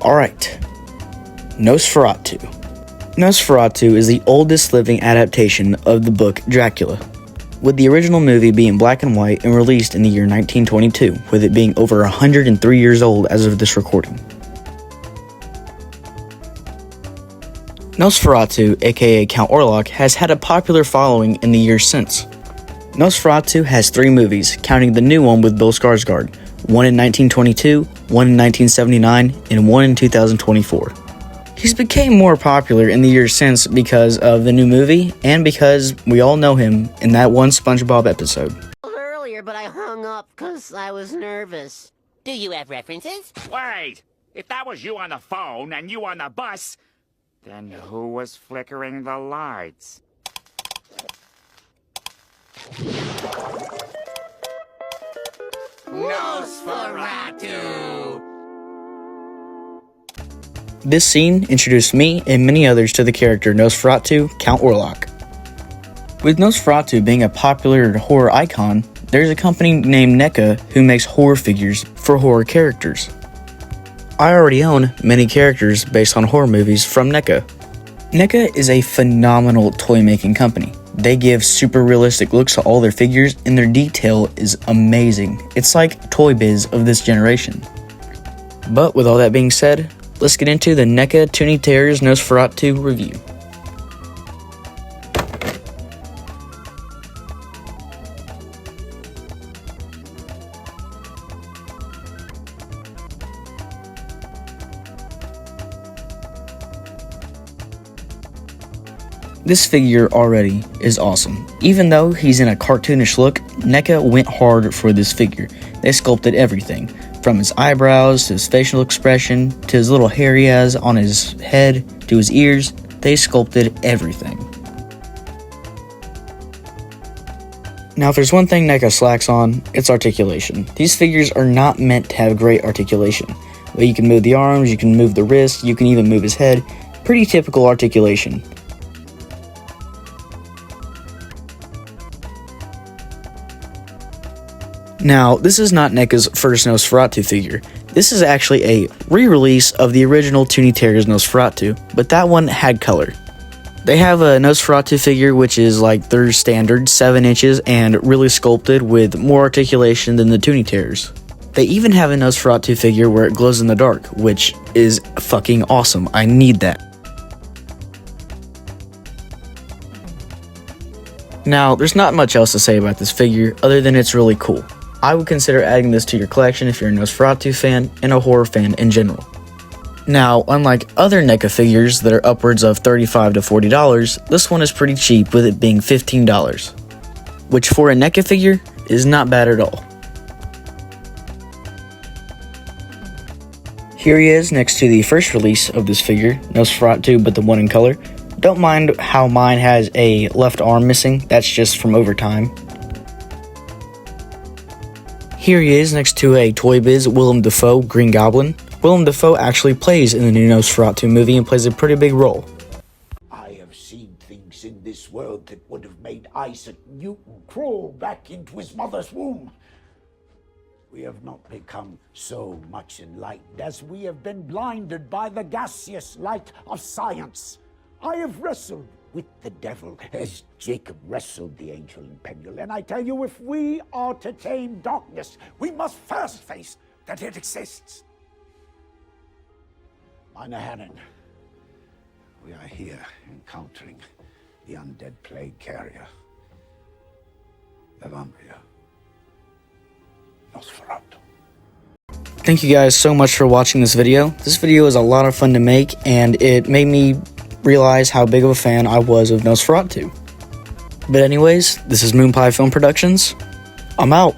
Alright, Nosferatu. Nosferatu is the oldest living adaptation of the book Dracula, with the original movie being black and white and released in the year 1922, with it being over 103 years old as of this recording. Nosferatu, aka Count Orlok, has had a popular following in the years since. Nosferatu has 3 movies, counting the new one with Bill Skarsgård, one in 1922, one in 1979, and one in 2024. He's became more popular in the years since because of the new movie, and because we all know him in that one SpongeBob episode. Earlier, but I hung up because I was nervous. Do you have references? Wait! If that was you on the phone and you on the bus, then who was flickering the lights? Nosferatu! This scene introduced me and many others to the character Nosferatu, Count Orlok. With Nosferatu being a popular horror icon, there's a company named NECA who makes horror figures for horror characters. I already own many characters based on horror movies from NECA. NECA is a phenomenal toy making company. They give super realistic looks to all their figures, and their detail is amazing. It's like Toy Biz of this generation. But with all that being said, let's get into the NECA Toony Terrors Nosferatu review. This figure already is awesome. Even though he's in a cartoonish look, NECA went hard for this figure. They sculpted everything, from his eyebrows, to his facial expression, to his little hair he has on his head, to his ears. They sculpted everything. Now, if there's one thing NECA slacks on, it's articulation. These figures are not meant to have great articulation. But you can move the arms, you can move the wrists, you can even move his head. Pretty typical articulation. Now, this is not NECA's first Nosferatu figure. This is actually a re-release of the original Toony Terrors Nosferatu, but that one had color. They have a Nosferatu figure which is like their standard 7 inches and really sculpted with more articulation than the Toony Terrors. They even have a Nosferatu figure where it glows in the dark, which is fucking awesome. I need that. Now, there's not much else to say about this figure other than it's really cool. I would consider adding this to your collection if you're a Nosferatu fan and a horror fan in general. Now, unlike other NECA figures that are upwards of $35 to $40, this one is pretty cheap with it being $15, which for a NECA figure is not bad at all. Here he is next to the first release of this figure, Nosferatu but the one in color. Don't mind how mine has a left arm missing, that's just from overtime. Here he is next to a Toy Biz Willem Dafoe Green Goblin. Willem Dafoe actually plays in the new Nosferatu movie and plays a pretty big role. I have seen things in this world that would have made Isaac Newton crawl back into his mother's womb. We have not become so much enlightened as we have been blinded by the gaseous light of science. I have wrestled with the devil as Jacob wrestled the angel in Peniel, and I tell you, if we are to tame darkness, we must first face that it exists. Meine Herren, we are here encountering the undead plague carrier, the vampire, Nosferatu. Thank you guys so much for watching this video. This video is a lot of fun to make, and it made me realize how big of a fan I was of Nosferatu. But anyways, this is Moonpie Film Productions. I'm out.